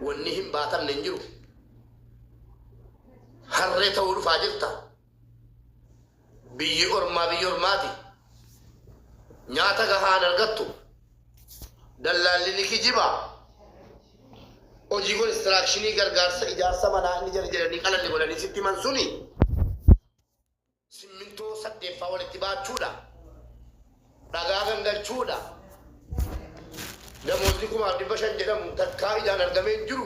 ونهم باتم ننجرو حريته ورفاجرتا بيي أرماتي نياتا كهان الغتو دلالي نكي جيبا وجيكون استراكشني غرغارسا إجارسا منا إني جرجر نيكالا نيكولا نسيتي منسوني سمنتو سدي فاول اتباع چودا داغاغن دل چودا نموزنكم عبد بشن جدم تكاي جان ارغمين جرو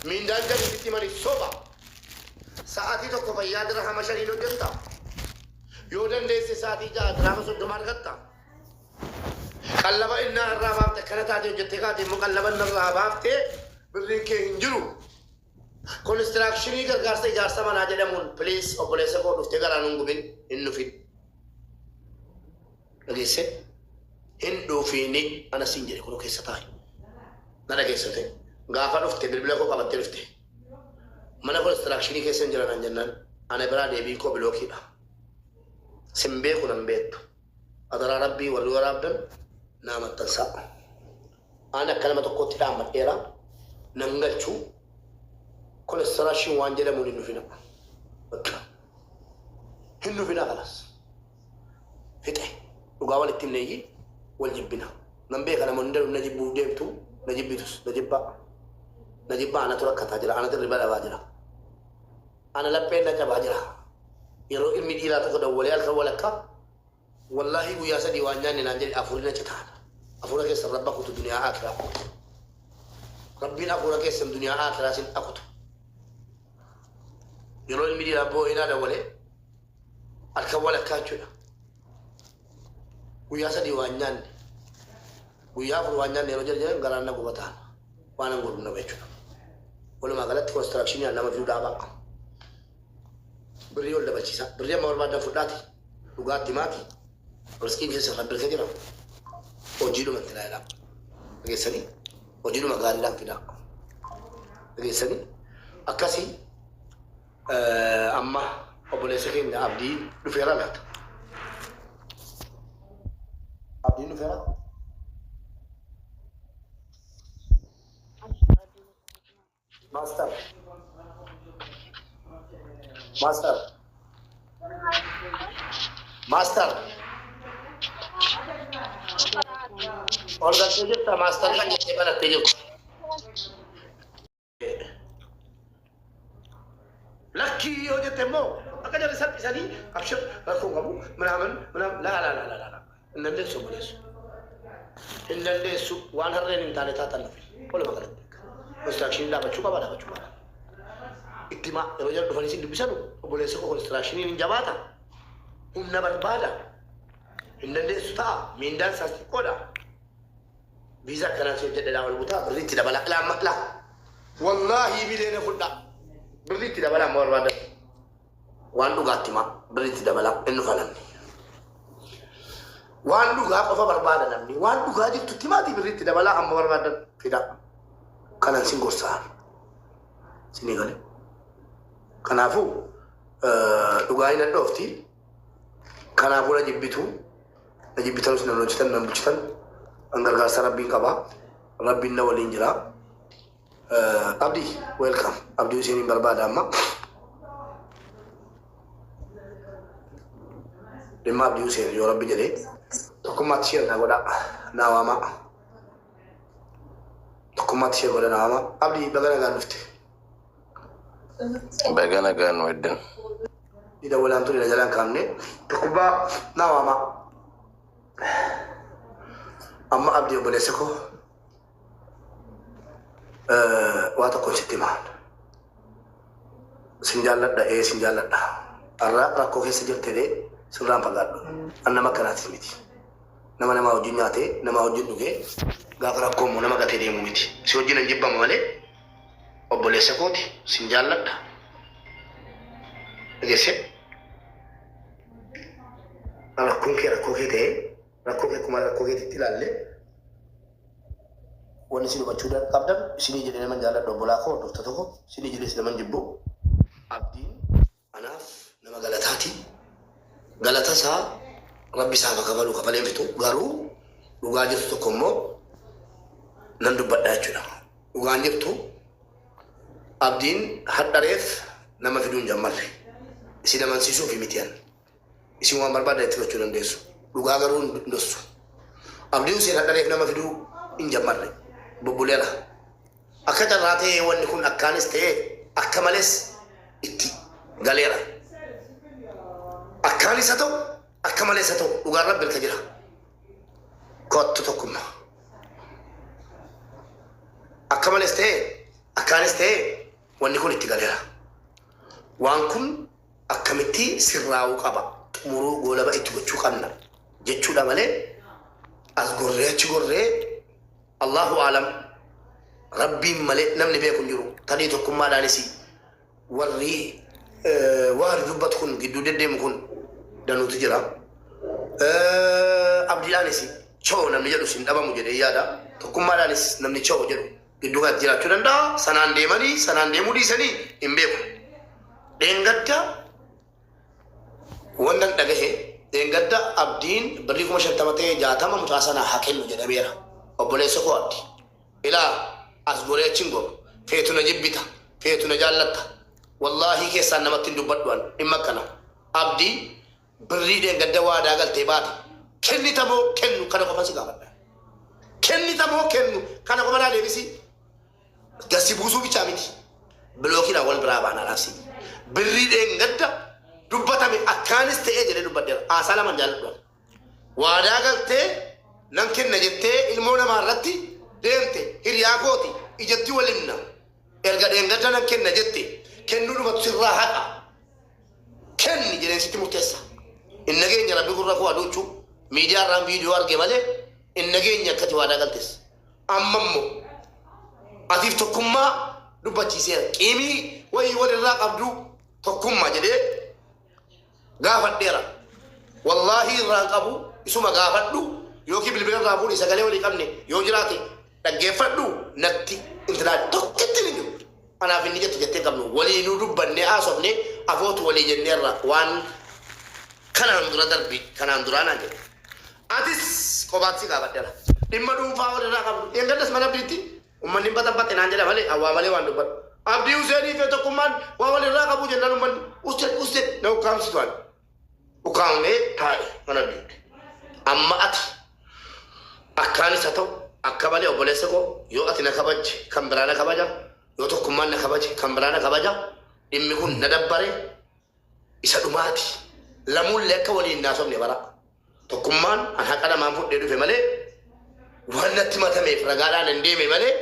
من دان جان نسيتي مني صوبا ساعتي تو كفياد رحمة شريلو جنتا يودن ديسي ساعتي جا درام سدمان غتا قلبا إنا الراباب تكرتا دي جتكا دي مقلبا الراباب تي برينكي هنجرو كونستراكشني غرغارسا إجارسا منا جدمون بليس أو بليسا كو دفتي غرانون غبين إنو فين لغيسي هندو فيني أنا سنجري كنو كيسا تاي نانا كيسا تاي غافا دفتي بالبلا كو قبط دفتي منا كونستراكشني كيسا نجران جنان أنا برا ديبين كو بلوكي با سنبه كنن بيتو أدرى ربي ولو رابدن نام التنساء أنا كلمة قوتي رامت إيرا ننغلشو كل السراشي وانجل مولي نفنا بكلا هنو فينا خلاص فتح وقاول التمنيجي والجبنا نمبيك أنا مندر نجيب بوديبتو نجيب بيتوس نجيب با أنا تركت هاجرة أنا تربى لواجرة أنا لبين نجيب هاجرة يرو المدي لا تقدر ولا الكولكا والله ويا سدي وانجاني نانجل أفورنا جتان أفورنا كيس ربك في الدنيا آخرة ربنا أفورنا كيس الدنيا آخرة سين أكتو يرو المدي لا بو إنا ولا الكولكا جونا ويا سدي وانجاني ويا أفور وانجاني رجل جل غرانا قبطان وانا نقول نبيجنا ولا ما غلط كونستراكشني أنا ما في دابا بريول دبل شيء بريا ما وربا دفوداتي لغات دماغي ورسكين جالس خبر كثيرا وجيلو من تلاعب بقيسني وجيلو ما قال لهم كذا بقيسني أكاسي أما أبولي سكين عبدي نفيرا مات عبدي نفيرا ماستر और दस बजे तक मास्टर का ये बना तेजो लकी हो जाते मो अगर जब सब पिसानी अक्षर रखूंगा वो मनामन ला नंदे सु वान हर रेनिंग ताने था तन्ना बोले मगर कंस्ट्रक्शन ला बच्चों का इत्तिमा रोजर दुफानी सिंह बिसानु बोले सो कंस्ट्रक्शन इन जवाता उन्ना बर्बादा इन्नले सुता मिंडन सास्ति कोदा वीजा करा से जडे दावल बुता Bareilly tidak balak lama lah wallahi bilena fudda beli tidak balak mawar wada wandu gatima beli tidak balak enu falan wandu ga apa barbada namni wandu ga jitu timati beli tidak balak mawar wada tidak kanan singgosan sini kali kanafu dugaina dofti kanafu najibitu terus nambucitan anggar gasar rabbi kaba rabbi nawalin jira abdi welcome abdi usini barbada amma dema abdi usini yo rabbi jere tokumat shir na goda nawama abdi bagana gan nufti bagana gan wedden ida wala anturi la jalan kamne tokuba nawama amma abdi boleh seko wata konstituman sinjalat da arra ko ke sejirtede suram pagado anna makana timiti nama ujunyate nama ujunuge gakara ko mo nama gatede mumiti si ujina jibba male o boleh sekoti sinjalat da gese ala kunkira ko kete rakoke kuma rakoke tilalle woni sino bachuda kabdam sini jede man jala do bola ko do tatoko sini jede man jibbo abdi anaf nama galata sa rabbi sa bakabalu kabale mitu garu lugaje to komo nandu badda chuda وغانجرتو أبدين حتى ريف نما في دون جمال سيدا من سيسو في ميتيان اسمه عمر بعد يتلو ديسو وغاغرون دوسو أبدين سيدا حتى ريف نما في دون إن جمال ببوليرا أكتر راتي وان يكون أكانس تيه أكملس إتي غاليرا أكانس أتو أكملس أتو وغارب بالكجرا كوت تتوكما أكملس تيه أكانس تيه وان يكون إتي غاليرا وانكم أكمتي سراو قبا مرو غولبا إتو بچو قمنا جيچو دمالي أزغوري الله أعلم ربي ملئ نمني بيكون جرو تليتكم ما دانسي وري وار دبتكم قدو ددم كن دانو تجرا عبد الانسي شو نمني جلو سن دبا مجد يادا تكم ما دانس نمني شو جلو قدو غات جرا تندا سنان ديماني سنان ديمودي سني امبيكو دنگدا wannan daga he dengada abdin bari kuma shantamate jatama mutasana hakel jedamira obole sokoti ila asgore chingo fetuna jibbita fetuna jallata wallahi ke sanamatin dubadwan imakana abdi bari dengada wada galte baati kenni tamo kennu kana ko fasi gabada kenni tamo kennu kana ko mala lebisi gasi buzu bicamiti bloki na wal braba na rasi bari dengada dubbatami akkaniste ejere dubbadera asala man jaldo wada galte nan kenna jette ilmona marratti dente hiriyaakoti ijatti walinna erga dengata nan kenna jette kennu duma sirra haqa kenni jeren sitti mutessa innagenya rabbi gurra ko aduchu media ram video arge male innagenya kati wada galtes ammammo atif tokkumma dubbati se qimi way walirra qabdu tokkumma jede gaafadheera wallahi irraan qabu isuma gaafadhu yookiin bilbila irraa fuudhi sagalee walii qabne yoo jiraate dhaggeeffadhu natti intalaa tokkitti ni jiru anaaf inni jettu jettee qabnu walii nu dubbanne haasofne afootu walii jenneerra waan kanaan dura darbi kanaan duraa naan jedhe atis qobaatti gaafadheera dhimma dhuunfaa walirraa qabnu eengaddas mana biitti ummanni baxabbaxe naan jedha malee awwaa malee waan dubbadhu abdii useenii fi tokkummaan waa walirraa qabu jennaan ummanni usted na ukkaamsituan ukaame taa'e mana biitti amma ati akkaanis haa ta'u akka malee obboleessa koo yoo ati na kabaje kan biraa na kabaja yoo tokkummaan na kabaje kan biraa na kabaja dhimmi kun na dabbare isa dhumaati lamuullee akka waliin naasofne bara tokkummaan an haqa namaan fudhee dhufe malee waan natti matameef ragaadhaan hin deeme malee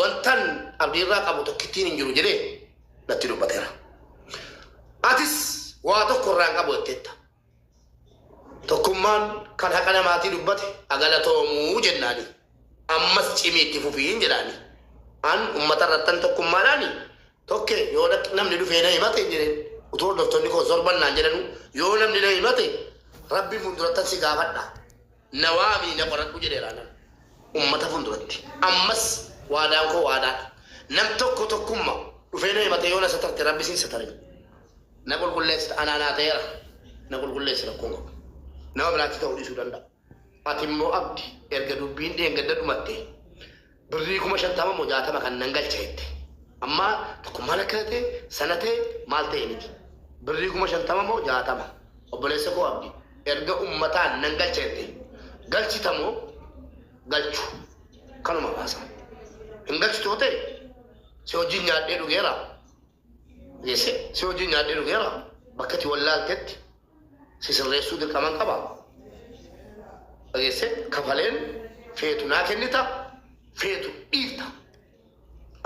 wantan abdiirraa qabu tokkittiin hin jiru jedhee natti dubbateera atis waa tokko irraan qabu jetteetta tokkummaan kan haqa namaatii dubbate agalatoomuu jennaani ammas cimiitti fufiin jedhaani an ummata irrattan tokkummaadhaani tokke yoo namni dhufee na himate jedhen utuu hordoftonni koo sorbannaan jedhanu yoo namni na himate rabbi fundurattan si gaafadha na waamii na qoradhu jedheeraanan ummata funduratti ammas waadaan koo waadaadha nam tokko tokkumma dhufee na himate yoo na satarte rabbi sin satare na qulqulleessa anaanaa ta'eera na qulqulleessa rakkoon qabu nama biraatti ta'uu dhiisuu danda'a ati immoo abdi erga dubbiin dheengadda dhumatte birrii 50,060 kan nan galcha jette amma tokkummaan akka ta'e sana ta'e maal ta'e miti birrii 50,060 obboleessa koo abdi erga ummataan nan galcha jette galchitamoo galchu kanuma baasa hin galchitu ta'e si wajjin nyaadhee dhugeera yese si wajjin nyaadhee dhugeera bakka itti wallaaltetti si sirreessuu dirqaman qaba yese kafaleen feetu naa kennita feetu dhiifta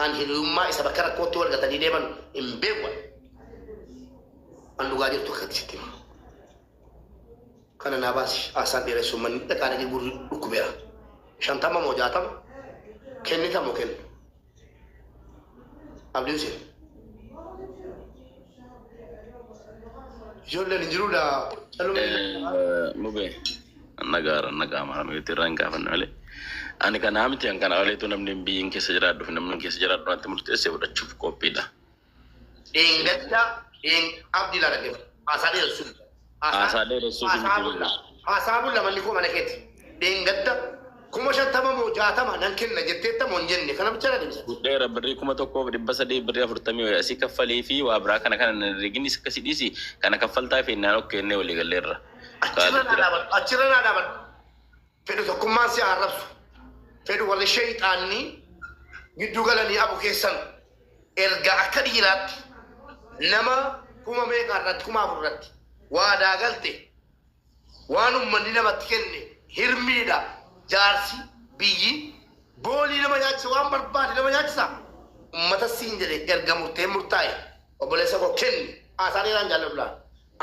an hiriyummaa isa bakka rakkootti wal gatanii deeman hin beekwan an dhugaa jirtu akkatti sitti hima kana naa baasi haasaan dheeressu manni dhaqaadhanii gurri dhukkubeera 50 moo 60 kennita moo kennu abdii Hussein ijoolleen hin jiruudha mube nagaa maramee tiraan gaafanne malee ani kana miti an kana waleetu namni biyyin keessa jiraadhuuf namni keessa jiraadhu wanti murteessee fudhachuuf qophiidha. Deengadda abdii laala deema haasaa dheeressuun haasaa dheeressuuf haasaa bulla manni koo mana keeti deengadda kuma shantama moo jaatama nan kenna jetteetta mon jenne kana bicha deemsa Dheera birrii 1,300 birrii 40 asii kaffalee fi waa biraa kana riginis akkasii dhiisi kana kaffaltaa fi naan okkenne walii galleerra. achirra naa dhaaban fedhu tokkummaan si arrabsu fedhu warri shayxaanni gidduu galanii abu keessan erga akka dhiiraatti nama kuma meeqa irratti kuma afur irratti waadaa galte waan ummanni namatti kenne hirmiidha jaarsi biyyi boolii nama nyaachisa waan barbaade nama nyaachisa ummata siin jedhe erga murtee murtaa'e obboleessa koo kenni asaaniiraan jaalladhulaan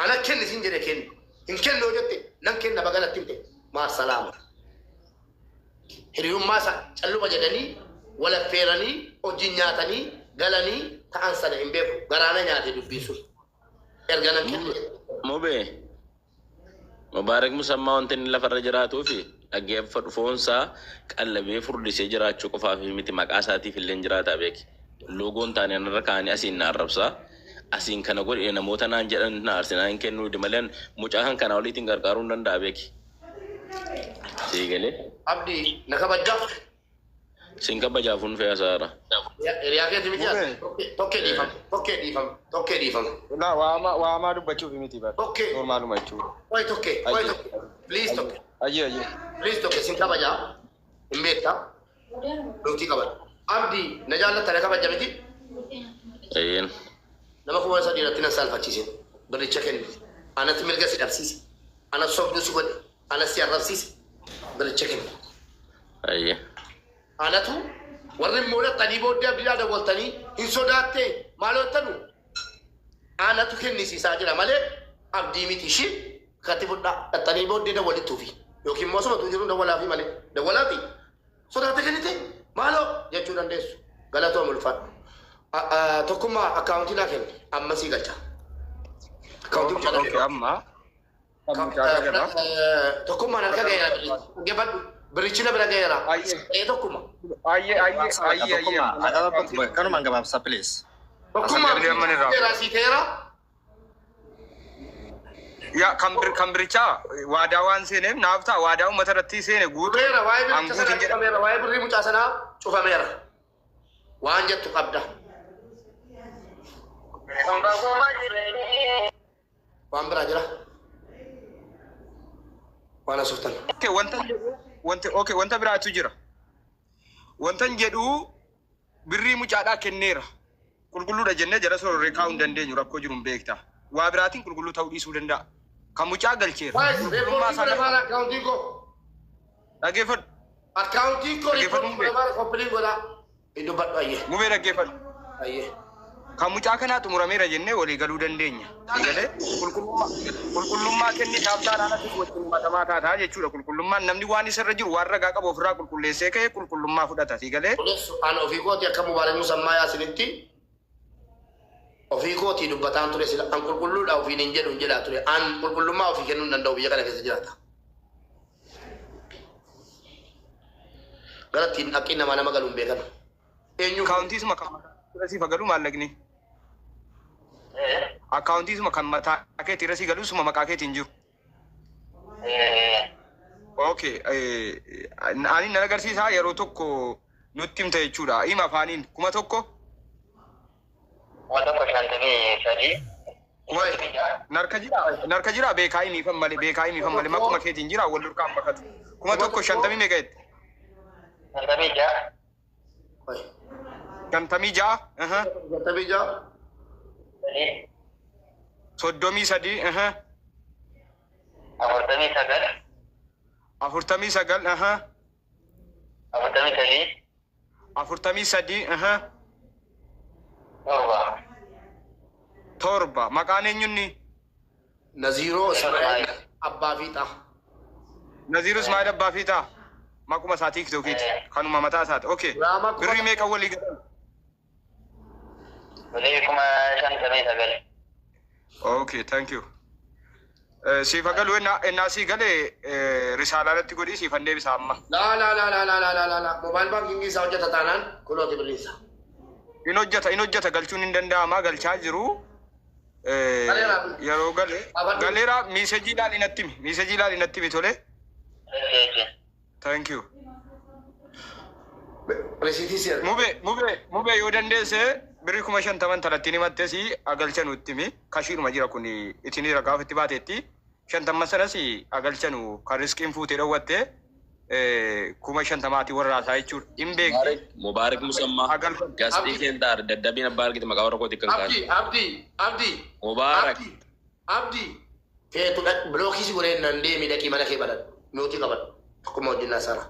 ana kenni siin jedhe kenni hin kenni hoo jette nan kenna bagalatti himte maa salaama hiriyummaa isa calluma jedhanii wala feeranii hojii nyaatanii galanii ta'an sana hin beeku garaana nyaate dubbisu erga nan kenni Mubee Mubaarak Musammaa wanti inni lafarra jiraatuu fi dhaggeeffadhu foonsaa qallabee furdisee jiraachuu qofaaf miti maqaa isaatiif illee jiraataa beeki. Loogoon taane irra kaanii asiin na arrabsaa. Asiin kana godhe namoota naan jedhan na arsinaa hin kennuu malee mucaa kan kana waliitiin gargaaruu hin danda'a beeki. Siigalee. Abdii na kabajjaaf. Siin kabajaafuun fe'aa saara. Hiriyaa keetti miti tokkee dhiifame. Waamaa dubbachuuf miti bara. Normaaluma jechuudha. Wayi tokkee. Please tokkee. Ayyee. Please tokkee siin kabajaa. Hin beektaa. Lootii qabadha. Abdii na jaallatta na kabajja miti. Ayyeen. Nama kuma sadii irratti nan saalfachiise. Baricha kenni. Anatti mirga si dhabsiise. Anas sobduu si godhe. Anas si arrabsiise. Baricha kenni. Ayyee. Anatu warri muudattanii booddee abdiidhaa dawwaltanii hin sodaattee maalottanu anatu kennisiisaa jira malee abdii miti ishii katti fudhaa dhattanii booddee dawwalittuufi yookiin immoo sumatu jiru dawwalaafi malee dawwalaafi sodaatte kennite maaloo jechuu dandeessu galatoo mulfaadhu tokkummaa akkaawuntii naa kenni amma sii galcha tokkummaan harka ga'eera berichina bira ga'eera tokkummaa Kanumaan gabaabsaa please. tokkummaa sii ta'eera Ya kan birichaa waadaa waan seeneef naaf ta'a waadaa uummata irratti seene guutuu waa'ee birrii mucaa sanaa cufameera waan jettu qabda waan biraa jira waan asuftan wanta biraatu jira wantan jedhu birrii mucaadhaa kenneera qulqulluudha jennee jara sororree kaa'uu hin dandeenyu rakkoo jiru hin beekta waa biraatiin qulqulluu ta'uu dhiisuu danda'a kan mucaa galcheera dhaggeeffadhu gubee dhaggeeffadhu kan mucaa kanaa xumurameera jennee walii galuu dandeenya galee qulqullummaa kenni dhaabtaadhaan ati wajjin matamaa taataa jechuudha qulqullummaan namni waan isarra jiru waan ragaa qabu ofirraa qulqulleessee ka'ee qulqullummaa fudhata si galee ana ofii kooti akka Mubaarak Musammaa yaasinitti ofii kooti dubbataan ture sila an qulqulluudha ofiin hin jedhu hin jedhaa ture an qulqullummaa ofii kennuu hin danda'u biyya kana keessa jiraata galattiin dhaqqii nama galuun beekama eenyu akaawuntiisuma kan mataa si fagalu maallaqni akaawuntiisuma kan mataa keetii irra si galu suma maqaa keetiin jiru okay ani nan agarsiisaa yeroo tokko nutti himta jechuudha hima afaaniin 1,000 narka jira beekaayii miifan malee makkuma keetiin jira wal durkaan bakkatu 1,050 meeqeetti 56 33 43 torba maqaan eenyunni Naziiroo Ismaa'eel Abbaa Fiixaa Naziiroo Ismaa'eel Abbaa Fiixaa maquma isaa tiiktokiiti kanuma mataa isaati okay birrii meeqa walii galan okay thank you siifa galu ennaa sii galee risaalaalatti godhii siifan deebisa amma la mobaayil baankingii isaa hojjeta taanaan kulooti birriisa in hojjeta galchuun hin danda'amaa galchaa jiru yeroo galeera miisejii ilaali natti himi tole thank you Resitii mube yoo dandeesse birrii 50 talattiin himattesi agalchanu ittimi kashiiruma jira kun itini ragaaf itti baatetti 50 sanas agalchanu kan riskiin fuutee dhawwatte 50 warraasaa jechuudha. Hin beekne Mubaarak Musammaa gaazexii kendaar daddabiin abbaa argite maqaa warra kooti kan kaa'e. Abdii. Mubaarak. Abdii. Feetu blookii si godhee nan deemi dhaqii mana kee balan mootii qaban tokkummaa wajjin naasara.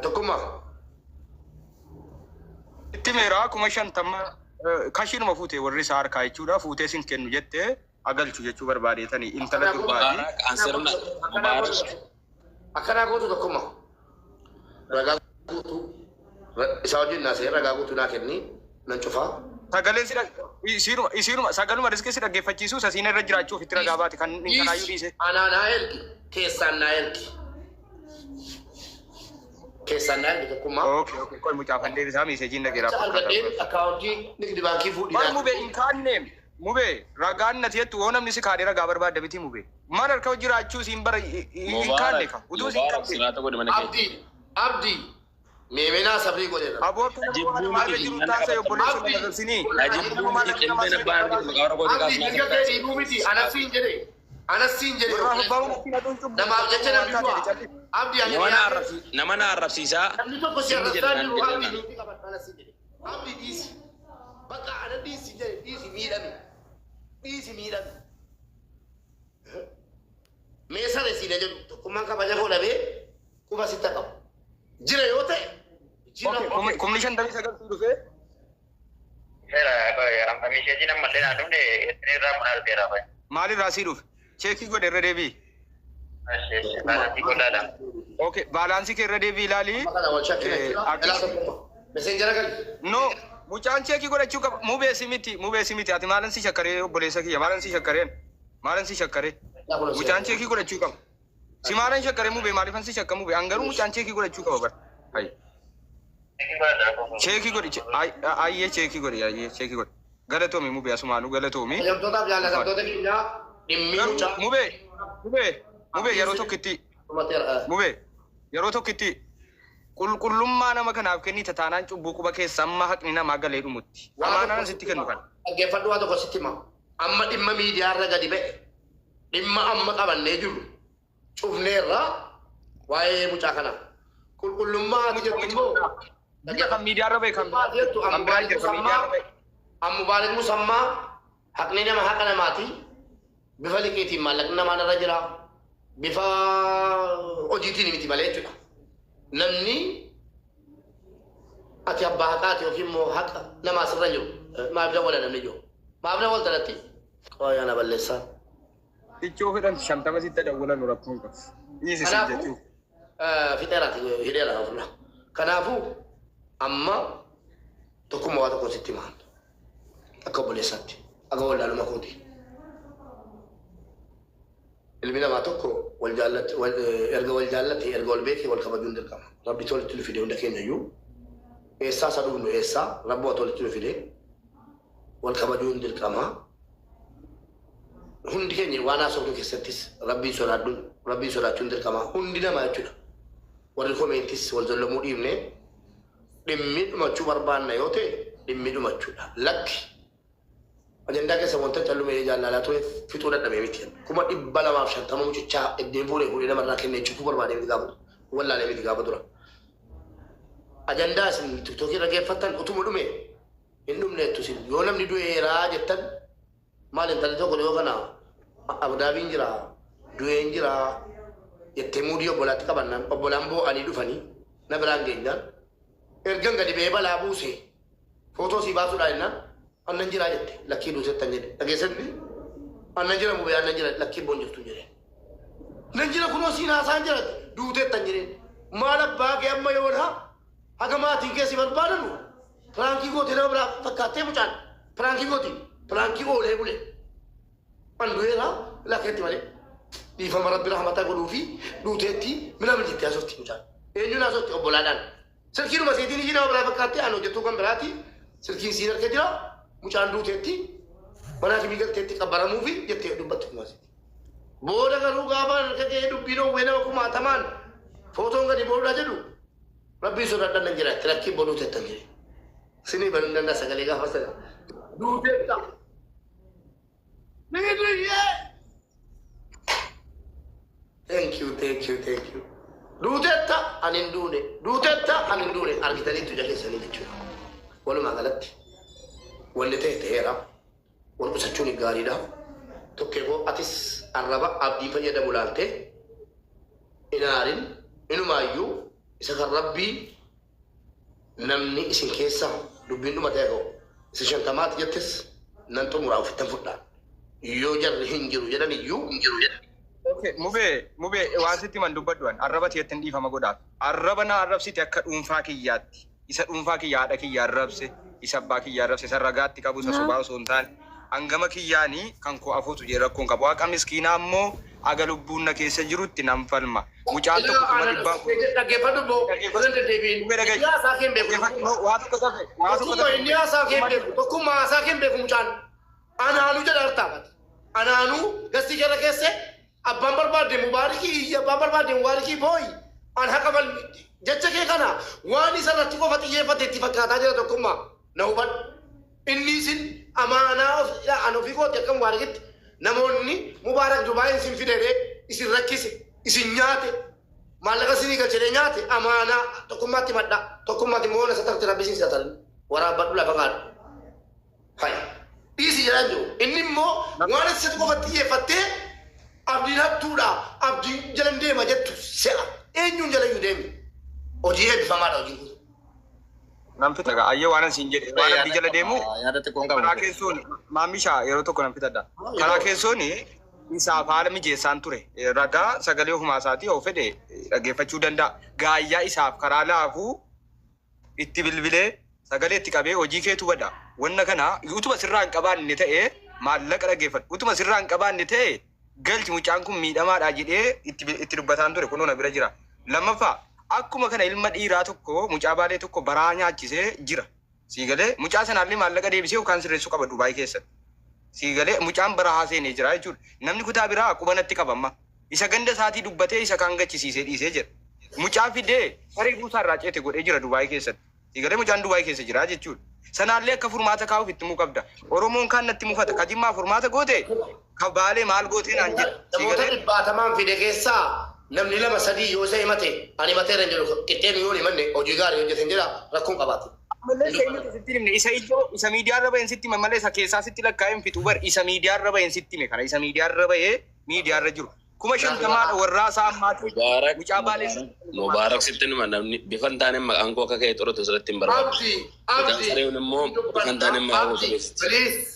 Tokkummaa. Itti meeraa 50 kashiiruma fuutee warri isaa harkaa jechuudha. Fuutee sin kennu jettee agalchu jechuu barbaadeetanii intala durbaati. Akkanaa gootu tokkummaa. Ragaa guutuu isaa wajjin naasee ragaa guutuu naa kenni nan cufaa. Sagaleen isiiruma sagaluma riskii si dhaggeeffachiisu sasiina irra jiraachuuf itti ragaa baate kan kanaayyuu dhiise. Anaa naa ergi keessaan naa ergi. Keessaan naa ergi tokkummaa. Okay. Qoy mucaafan deebisaa miiseejiin dhageeraa fakkaata. Akkaawuntii nigdi baankii fuudhii. Wal mubee hin kaanneem. Mubee ragaan nati jettu woo namni si kaadhee ragaa barbaadda miti mubee. Maal harka jiraachuu siin bara hin kaanne ka. Utuu siin qabde. Abdii. Meemenaa sabrii godheera. Aboo kana maal jiru taasisa obboleessa nama galsinii. Abdii mirga kee dhiibuu miti anasiin jedhe. Namaaf jecha namni du'a. Abdii ani nama na arrabsiisaa. Namni tokko si arrabsaa jiru abdii nuti qaban anasiin jedhe. Abdii dhiisi. Bakka ana dhiisi jedhe dhiisi miidhame. Meeshaan isiin jedhu tokkummaan kabaja godhamee quba sitta qabu. Jira yoo ta'e. Kumni 59 dhufee. Meesheejiin ammallee naa dhumne irraa kun argeera baay'ee. Maalirraa sii dhufe? Cheekii godhe irra deebii. Baalaansii godhaadha. Okay, baalaansii kee irra deebii ilaalii. Meeseenjara gali. No, mucaan cheekii godhachuu qaba. Mubeesi miti. Ati maalan si shakkaree obboleessa kiyya maalan si shakkaree. Mucaan cheekii godhachuu qaba. Si maalan shakkaree mubee maaliifan si shakka mubee hangaruu mucaan cheekii godhachuu qaba bara. Cheekii godhi ayyee cheekii godhi. Galatoomi mubee asumaanuu galatoomi. Ajamtootaaf jaallatamtoota keenyaa dhimmi mucaa. Mubee yeroo tokkitti qulqullummaa nama kanaaf kennita taanaan cubbuu quba keessa amma haqni namaa galee dhumutti. Amaanaan sitti kennu kan. Dhaggeeffadhu waa tokko sitti hima. Amma dhimma miidiyaarra gadi ba'e. Dhimma amma qabannee jiru. Cufneerra waa'ee mucaa kanaa. Qulqullummaa jettu immoo. Kan miidiyaarra ba'e kan biraan jiru kan miidiyaarra ba'e. Amma Mubaarak Musammaa haqni nama haqa namaati. Bifa liqiitiin maallaqni namaan irra jira. Bifa hojiitiin miti malee jechuudha. Namni ati abbaa haqaati yookiin immoo haqa namaa sirra jiru. Maaf dawwala namni jiru. Maaf dawwalta irratti qooyyaana balleessaa. Ichoo fedhan 50 sitti dawwalan rakkoon qabu. Dhiisi si jechuudha. Fixeeraati hidheera ofirra. Kanaafuu amma tokkummaa waa tokko sitti himaan. Akka obboleessaatti. Akka waldaaluma kooti. Ilmi namaa tokko erga wal jaallate erga wal beeke wal kabajuun dirqama. Rabbi tolitti nu fide hunda keenya iyyuu eessaa isa dhugnu eessaa rabbi tolitti nu fide wal kabajuun dirqama. Hundi keenya waan haasofnu keessattis rabbiin sodaachuun dirqama. Hundi namaa jechuudha. Warri koomeentis wal zollamuu dhiibne dhimmi dhumachuu barbaanna yoo ta'e dhimmi dhumachuudha. Lakki ajandaa keessa wanta callumee jaallalaa ture fixuu dadhabee miti. 250 mucichaa iddeen fuudhee namarraa kennee cufuu barbaadee miti gaafatu. Wallaalee miti gaafa dura. Ajandaa isin tiktookii dhaggeeffattan utuma dhume hin dhumneettu isin yoo namni du'eeraa jettan maal intalli tokko yoo kana abdaabiin jira du'een jira jettee muudii obbolaatti qabannan obbolaan boo'anii dhufanii na biraan geenyaan ergan gadi bee balaa buuse footoo sii baasuudhaa jennaan annan jiraa jette lakkii duusettan jedhe dhageessatti annan jira mubee annan jira lakkii boon jirtu jedhe nan jira kunoo siin haasaan jira duutettan jedheen maal abbaa kee amma yoodha haga maatiin keessi barbaadanu piraankii goote nama biraa fakkaattee mucaan piraankii oolee bule an du'eera lakkeetti malee dhiifama rabbi rahmataa godhuu fi duuteetti mina mijitti haasofti mucaan eenyuun haasofti obbolaadhaan silkiinuma seetiin ijii nama biraa fakkaattee an hojjettuu kan biraati silkiin siin harka jira mucaan duuteetti manaa fi miigalteetti qabbaramuu fi jettee dubbatti kumaasitti. Booda garuu gaafa harka kee dubbiin oowwee nama 1000 footoon gadi boodhaa jedhu rabbii sodaadhaan nan jiraatti rakkiin bonuu teettan jire sinii banuu danda'a sagalee gaafa sana duuteetta thank you duuteetta anin duune argitaniittu ija keessanii jechuudha walumaa galatti wanni ta'e ta'eera wal qusachuun gaariidha tokkee koo atis arraba abdii fayyadamu laaltee inaarin inumaayyuu isa kan rabbii namni isin keessa dubbiin dhuma ta'e koo isa shantamaati jettes nan xumuraa ofittan fudhaa yoo jarri hin jiru jedhan iyyuu hin jiru jedhan. Okay, mube waan sitti man dubbadduan arraba teettin dhiifama godhaaf. Arraba na arrabsite akka dhuunfaa kiyyaatti. Isa dhuunfaa kiyyaa haadha kiyyaa arrabse, isa abbaa kiyyaa arrabse, isa ragaatti qabu isa sobaa osoo hin taane. Hangama kiyyaanii kan koo afuutu jee rakkoon qabu. Waaqa miskiinaa ammoo aga lubbuun na keessa jirutti nan falma. Mucaan tokko kuma dhibbaa. Dhaggeeffadhu boo. Hiyaasaa keen beeku. Waa tokko tafe. Inni hiyaasaa keen beeku. Tokkummaa hiyaasaa keen beeku mucaan. Anaanuu jedha artaafate. Anaanuu gastii jala keesse. Abbaan barbaade mubaarikii booyi an haqa bal jecha kee kana waan isa irratti qofa xiyyeeffate itti fakkaataa jira tokkummaa na hubadhu inni isin amaanaa an ofii kooti akkam waarikitti namoonni mubaarak dubaayin isin fidere isin rakkise isin nyaate maallaqa isinii galchedee nyaate amaanaa tokkummaatti madda tokkummaatti moona isa tarti rabbi isin satan waraabbadhu lafa qaadhu faya dhiisi jedhan jiru inni immoo waan isatti qofa xiyyeeffattee abdiin hattuudha abdiin jalan deema jettu se'a eenyuun jala iyyuu deemi hojii eebbifamaadha hojiin kun. Nan fita gaa ayyee waan asiin jedhe waan abdii jala deemu karaa keessoon maamishaa yeroo tokko nan fitadha. Karaa keessoon isaaf haala mijeessaan ture ragaa sagalee ofumaa isaatii yoo fedhe dhaggeeffachuu danda'a. Gaayyaa isaaf karaa laafuu itti bilbilee sagalee itti qabee hojii keetu bada. Wanna kana utuma sirraa hin qabaanne ta'e maallaqa dhaggeeffadhu. Utuma sirraa hin qabaanne ta'e galchi mucaan kun miidhamaadha jedhee itti dubbataan ture kunuuna bira jira. Lammaffaa akkuma kana ilma dhiiraa tokko mucaa baalee tokko baraa nyaachisee jira. Siigalee mucaa sanaallee maallaqa deebisee yookaan sirreessuu qaba Dubaay keessatti. Siigalee mucaan baraa haaseenee jira jechuudha. Namni kutaa biraa qubanatti qabama. Isa ganda isaatii dubbatee isa kaan gachisiisee dhiisee jira. Mucaa fidee tarii buusaa irraa ceete godhee jira Dubaay keessatti. Siigalee mucaan Dubaay keessa jira jechuudha. Sanaallee akka furmaata kaa'uuf itti muu qabda. Oromoon kaan natti mufata. Kajimmaa furmaata goote kabaalee maal gooteen aan jedha. Namoota dhibbaatamaan fide keessaa namni lama sadii yoo isa himate ani himatee hin jiru qixxeen yoo himanne hojii gaarii hojjetan jira rakkoon qabaate. Isa iddoo isa miidiyaa irra baheen sitti malee isa keessaa sitti lakkaa'een fixu bar isa miidiyaa irra baheen sitti hime kana isa miidiyaa irra bahee miidiyaa irra jiru. Kuma shantamaadha warraa isaa ammaatu mucaa baalee Mubaarak sitti nima namni bifan taane maqaan koo akka ka'e xuratu sirratti hin barbaadu. Mucaan sareewwan immoo bifan taane maqaan koo sirreessi.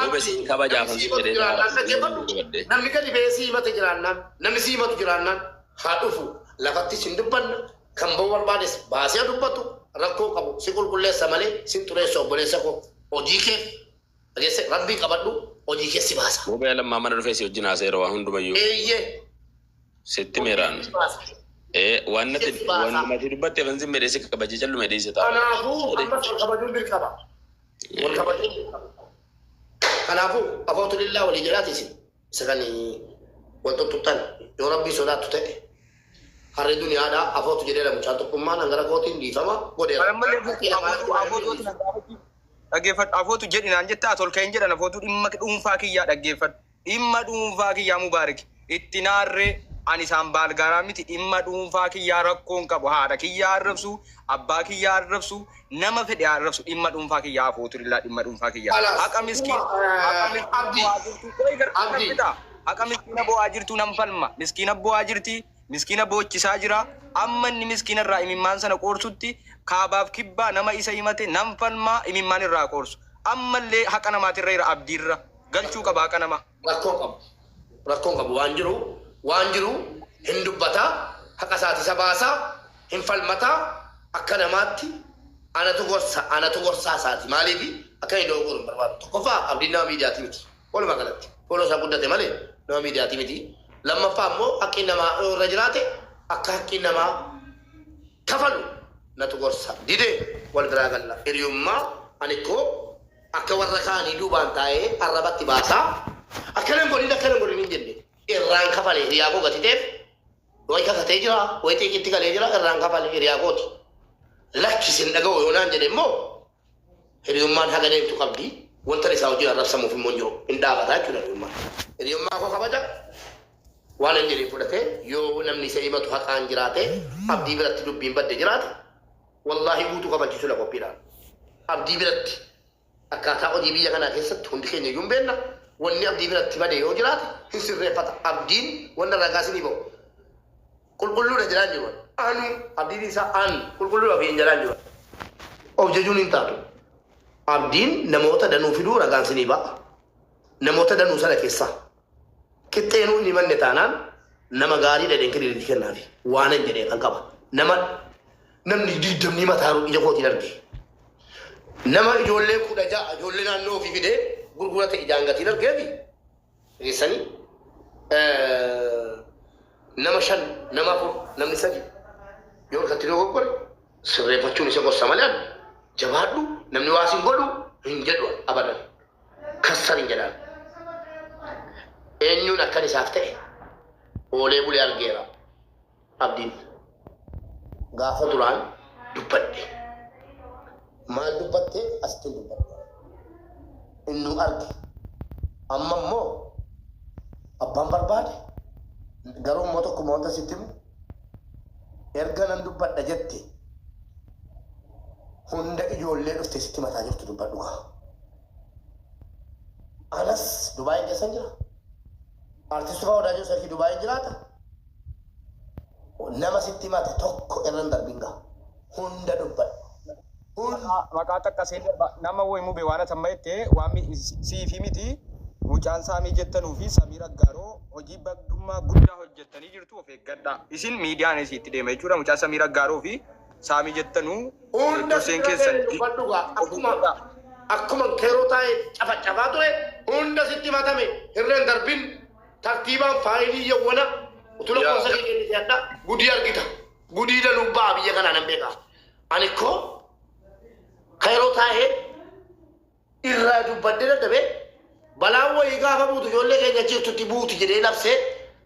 Obesin kabajaafan si fedhe namni gadi ba'ee si himate jiraannaan namni si himatu jiraannaan haa dhufu lafatti sin dubbanna kan ba'u barbaades baasee dubbatu rakkoo qabu si qulqulleessa malee sin xureessa obboleessa koo hojii kee dhageesse rabbii qabadhu hojii kee si baasa. Mubee lammaa mana dhufee si wajjin haaseera waan hundumayyuu. Eeyyee. Sitti meeraan. Waan nati dubbatte evan sin medheesse kabajee callu medheesse ta'a. Kanaafuu ammas wal kabajuun dirqama. Wal kabajuun dirqama. Kanaafuu afootu lillaa walii jedhaati isin isa kan wantoota tuttan yoo rabbii sodaattu ta'e harri duniyaadhaa afootu jedheera mucaan tokkummaan hangara kootiin dhiifama godheera. Dhaggeeffadhu afootu jedhinaan jettaa tolkeen jedhan afootu dhimma dhuunfaa kiyyaa dhaggeeffadhu dhimma dhuunfaa kiyyaa Mubaarak itti naarree ani isaan baalgaaraa miti dhimma dhuunfaa kiyyaa rakkoon qabu haadha kiyyaa arrabsu abbaa kiyyaa arrabsu nama fedhe arrabsu dhimma dhuunfaa kiyyaa afootu lillaa dhimma dhuunfaa kiyyaa haqa miskiina bo'aa jirtu nan falma miskiina bo'aa jirti miskiina boochisaa jira amma inni miskiina irraa imimmaan sana qoorsutti kaabaaf kibbaa nama isa himate nan falma imimmaan irraa qoorsu ammallee haqa namaatirra jira abdiirra galchuu qaba haqa nama rakkoon qabu waan jiru hin dubbata haqa isaati isa baasa hin falmata akka namaatti anatu gorsaa isaati maaliif akka hin doogoru barbaadu tokkoffaa abdiin nama miidiyaati miti walumaa galatti fooloo isaa guddate malee nama miidiyaati miti lammaffaa immoo haqqi namaa irra jiraate akka haqqi namaa kafalu natu gorsa didee wal biraa galla hiriyummaa ani koo akka warra kaanii duubaan taa'ee arrabatti baasaa akkanan godhin hin jenne irraan kafalee hiriyaa koo gatiteef way kakatee jira way xiiqitti galee jira irraan kafalee hiriyaa kooti isin dhaga'u yoonaan jedhe immoo hiriyummaan haga deemtu qabdi wanta isaa hojii arrabsamuuf immoo jiru hin dhaabataa jechuudha hiriyummaan. Hiriyummaa koo kabaja waan hin jedhee fudhatee yoo namni isa himatu haqaan jiraate abdii biratti dubbiin badde jiraate wallaahi guutuu kabachiisuu la qophiidhaan. Abdii biratti akkaataa hojii biyya kanaa keessatti hundi keenya iyyuu hin beekna wanni abdii biratti bade yoo jiraate hin sirreeffata. Abdiin wanna ragaasinii ba'u qulqulluudha jedhaan jiru. Anu abdiin isaa an qulqulluudha fi hin jedhaan jiru. Of jechuun hin taatu. Abdiin namoota danuu fiduu ragaansinii ba'a. Namoota danuu sana keessaa qixxeenuu inni manne taanaan nama gaarii dhadheen kiriitii kennaafi waan hin jedhee kan qaba. Namni diddamni mataa ija kootiin arge. Nama ijoollee 16 ijoollee naannoo ofii fidee gurgurata ijaan gatiin argeefi geessanii nama 5 nama 4 namni 3 yoo harkatti dogoggore sirreeffachuun isa gorsa malee jabaadhu namni waa sin godhu hin jedhu abadan kassar hin jedhaan. Eenyuun akkan isaaf ta'e oolee bulee argeera abdiin gaafa duraan dubbadhe. Maal dubbattee asitti dubbadhe inni arge amma immoo abbaan barbaade garuu immoo tokkuma wanta sitti himu erga nan dubbadha jette hunda ijoollee dhuftee sitti mataa jirtu dubbadhu kaa. Anas Dubaayii keessan jira. Artisti Faa Wadaajoo Sarkii Dubaayii jiraata. Nama sitti mate tokko irra hin darbingaa hunda dubbadhu. Maqaa takkasee nama woy mube waan atammaette waan siifi miti mucaan saamii jettanuu fi Samii Raggaaroo hojii baggummaa guddaa hojjettanii jirtu of eeggadhaa. Isin miidiyaan isiitti deema jechuudha. Mucaa Samii Raggaaroo fi saamii jettanuu durseen keessan akkuma keeroo taa'ee cafacafaa ture hunda sitti matame irreen darbin tartiibaan faayilii yawwana utula qoonsa keenya adda gudii argita. Gudii danubbaa biyya kanaa nan beekaa. Ani koo keeroo taa'ee irraa dubbadde dadhabe balaan wayii gaafa buutu ijoollee keenya jirtutti buuti jedhee labsee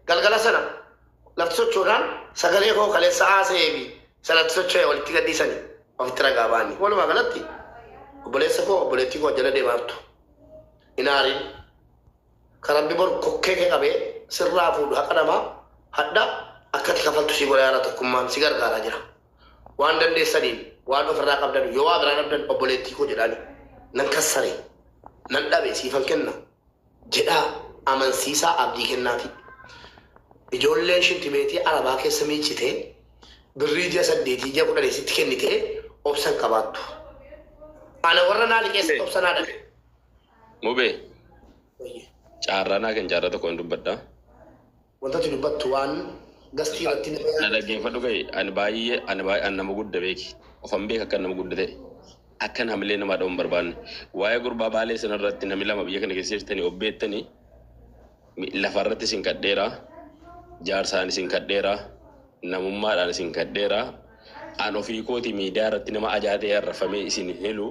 galgala sana lafti sochoodhaan sagalee koo kaleessa haaseefi sanatti socho'ee walitti gadhiisanii ofitti ragaa ba'anii. Walumaa galatti obboleessa koo obboleettii koo jala deemaartu inaariin karabbi bor kokkee kee qabee sirraa fuudhu haqa namaa hadha akkati kafaltu si godha yaara tokkummaan si gargaaraa jira. Waan dandeessaniin waan ofirraa qabdan yoo waa biraa dhabdan obboleettii koo jedhaani nan kassare nan dhabe siifan kenna jedhaa amansiisaa abdii kennaafi. Ijoolleen shintimeetii arabaa keessa miiccitee birrii ji'a 8 ji'a 10 sitti kennitee obsan qabaattu. Ana warra naali keessa obsanaa dhabe. Mube caarranaa kan jaarra tokko hin dubbaddaa. Wantati dubbattu waan gastii irratti na dhaggeeffadhu gahe ani baay'ee ani nama gudda beeki ofan beeka akka nama gudda ta'e akkan hamilee namaa dha'uun barbaanne waa'ee gurbaa baalee sana irratti namni 2 biyya kana keessa jirtanii obbeettanii lafarratti isin kadheeraa jaarsaan isin kadheeraa namummaadhaan isin kadheeraa an ofii kooti miidiyaa irratti nama ajaa'ee arrafamee isin helu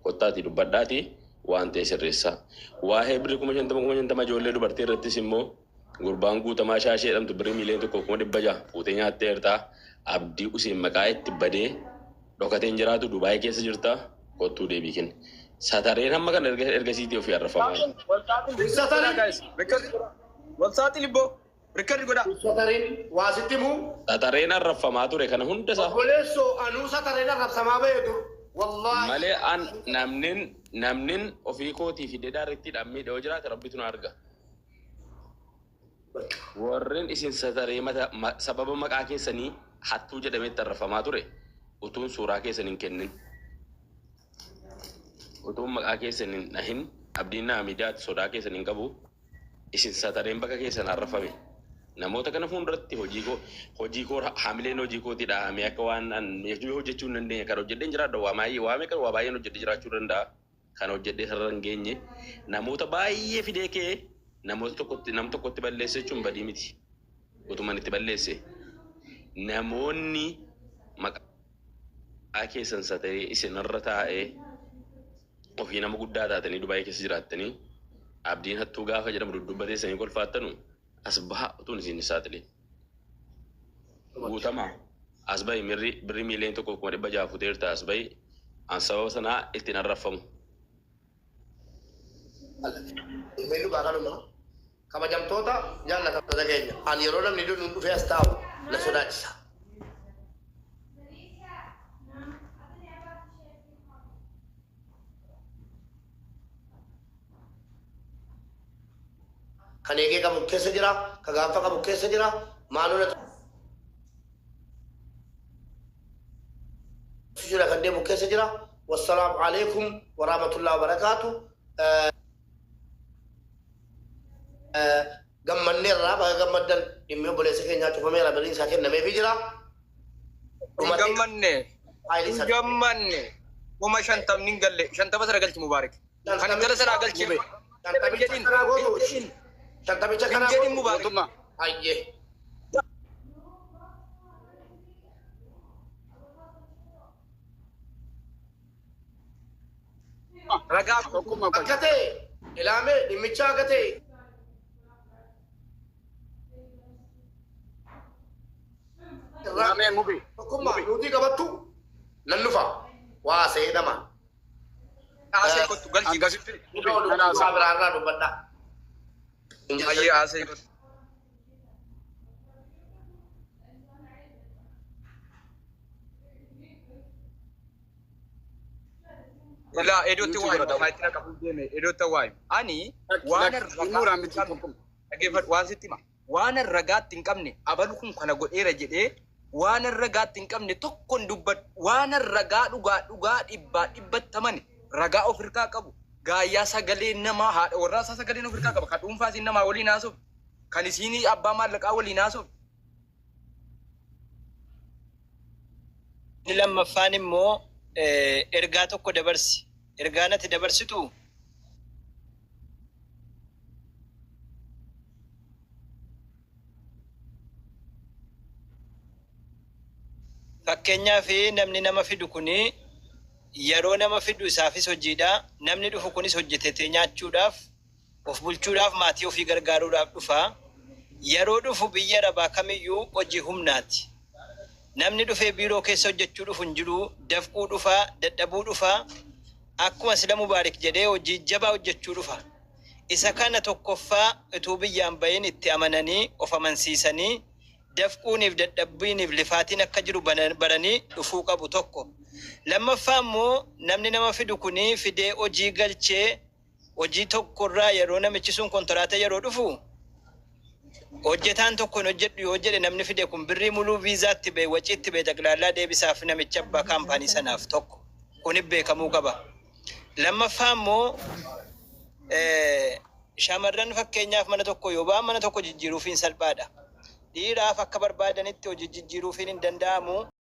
kottaati dubbadhaati waan ta'e sirreessaa. Waa'ee birrii 50,000 ijoollee dubartii irrattis immoo gurbaan guutamaa shaashee jedhamtu birrii miiliyoona 1,600 fuutee nyaattee jirtaa abdii usiin maqaa itti badee dhokateen jiraatu Dubaayii keessa jirtaa kottuu deebii kenna. Satareen hamma kana ergasiitii ofii arrafamaa. Walsaati libboo rikkardi godha. Satareen waa sitti muu. Satareen arrafamaa ture kana hunda isaa. Obboleessoo anuu satareen arrabsamaa beeku. Wallaahi. Malee namnin ofii kootii fi deedaaritti dhammiidha yoo jiraate rabbitu na arga. Warreen isin sataree sababa maqaa keessanii hattuu jedhametti arrafamaa ture utuun suuraa keessaniin kennin utuun maqaa keessaniin dhahin abdiin naa miidiyaatti sodaa keessaniin qabu isin satareen bakka keessan arrafame namoota kana fuulduratti hojii koo hamileen hojii kooti dhahamee akka waan hojjechuu hin dandeenye kan hojjedheen jiraadha waa baay'een hojjedhee jiraachuu danda'a kan hojjedhee sarara hin geenye namoota baay'ee fidee kee nam tokkotti balleesse jechuun badii miti. Utuman itti balleesse namoonni maqaa keessan sataree isinirra taa'ee ofii nama guddaa taatanii Dubaayii keessa jiraattanii abdiin hattuu gaafa jedhamu dudubbatee sanii kolfaattanu as baha utuun isin saaxilee. Guutamaa asbai birri miiliyoona tokko kuma dhibba jaha futeerta asbai an sababa sanaa ittiin arrafamu. Ilmeenu baakanuma kabajamtoota jaallatamtoota keenya ani yeroo namni nu dhufee as taa'u na sodaachisa. Kan eegee qabu keessa jira, ka gaanfa qabu keessa jira, maaloo jira kan deemu keessa jira. Wassalaamu alaikum wa rahmatullahi wa barakaatu. Gammanneerraa baga gammaddan dhimmi obboleessa keenyaa cufameera baliin isaa kennameefii jira. Gammanne kuma shantamni hin galle shantama sana galchi mubaarak. Kan jala sana galchi be. Shantamicha kanaa jedhin mubaarak. Ayyee. Ragaa akka ta'e ilaame dhimmicha akka ta'e tokkummaa nuti qabattu nan dhufa waa seedhama. Asee kottu galchi gasitti. Biraarraa dubbadha. Ayyee asee kottu. Ila edotti waa'ee faayidaa qabu deeme edotta waa'ee ani waan sitti hima waan ragaatti hin qabne abalu kun kana godheera jedhee waan ragaatti hin qabne tokko hin dubbadhu waan ragaa dhugaa dhibbattaman ragaa of hirkaa qabu gaayyaa sagalee namaa haadha warraasaa sagaleen of hirkaa qaba kan dhuunfaa isin namaa waliin haasofne kan isiin abbaa maallaqaa waliin haasofne. Inni lammaffaan immoo ergaa tokko dabarsi. Ergaa natti dabarsitu fakkeenyaaf namni nama fidu kuni yeroo nama fidu isaafis hojiidha. Namni dhufu kunis hojjetetee nyaachuudhaaf of bulchuudhaaf maatii ofii gargaaruudhaaf dhufa. Yeroo dhufu biyya arabaa kamiyyuu hojii humnaati. Namni dhufee biiroo keessa hojjechuu dhufu hin jiru, dafquu dhufa, dadhabuu dhufa. Akkuma sila mubaarik jedhee hojii jabaa hojjechuu dhufa. Isa kana tokkoffaa utuu biyyaan bahin itti amananii of amansiisanii dafquuniif dadhabbiiniif lifaatiin akka jiru baranii dhufuu qabu tokko. Lammaffaa immoo namni nama fidu kuni fidee hojii galchee hojii tokkorraa yeroo namichi sun kontiraata yeroo dhufu hojjetaan tokkoon hojjedhu yoo jedhe namni fide kun birrii muluu viizaatti bee waciitti bee taglaalaa deebisaaf namicha abbaa kaampaanii sanaaf tokko kun beekamuu qaba. Lammaffaa immoo shamarran fakkeenyaaf mana tokko yoo ba'an mana tokko jijjiiruufiin salphaadha. Dhiiraaf akka barbaadanitti hojii jijjiiruufiin hin danda'amu.